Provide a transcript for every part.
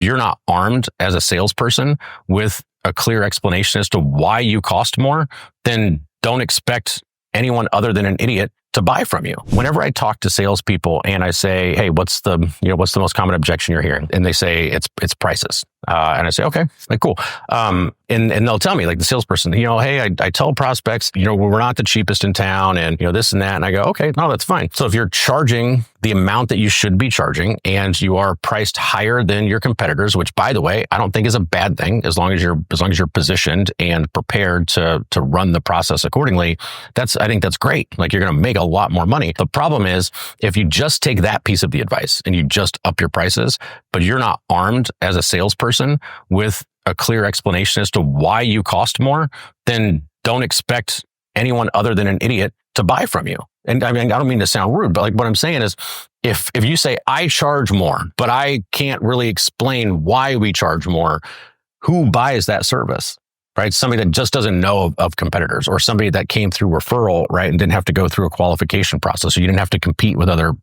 you're not armed as a salesperson with a clear explanation as to why you cost more, then don't expect anyone other than an idiot to buy from you. Whenever I talk to salespeople and I say, "Hey, what's the most common objection you're hearing?" And they say it's prices. And I say, "Okay, like cool." And they'll tell me, like the salesperson, "Hey, I tell prospects, we're not the cheapest in town, and this and that." And I go, "Okay, no, that's fine." So if you're charging the amount that you should be charging and you are priced higher than your competitors, which by the way, I don't think is a bad thing, as long as you're positioned and prepared to run the process accordingly, I think that's great. Like you're going to make a lot more money. The problem is if you just take that piece of the advice and you just up your prices, but you're not armed as a salesperson with a clear explanation as to why you cost more, then don't expect anyone other than an idiot to buy from you. And I mean, I don't mean to sound rude, but like what I'm saying is if you say I charge more, but I can't really explain why we charge more, who buys that service? Right? Somebody that just doesn't know of competitors, or somebody that came through referral, right? And didn't have to go through a qualification process. So you didn't have to compete with other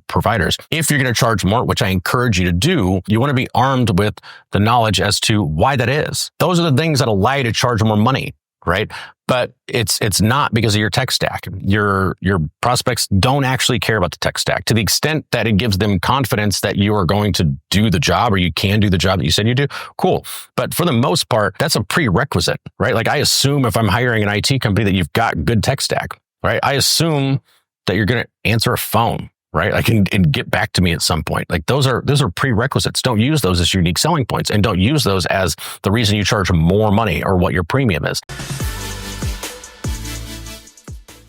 providers. If you're going to charge more, which I encourage you to do, you want to be armed with the knowledge as to why that is. Those are the things that allow you to charge more money, right? But it's not because of your tech stack. Your prospects don't actually care about the tech stack to the extent that it gives them confidence that you are going to do the job, or you can do the job that you said you do. Cool. But for the most part, that's a prerequisite, right? Like I assume if I'm hiring an IT company that you've got good tech stack, right? I assume that you're going to answer a phone, right? Like and get back to me at some point. Like those are prerequisites. Don't use those as unique selling points, and don't use those as the reason you charge more money or what your premium is.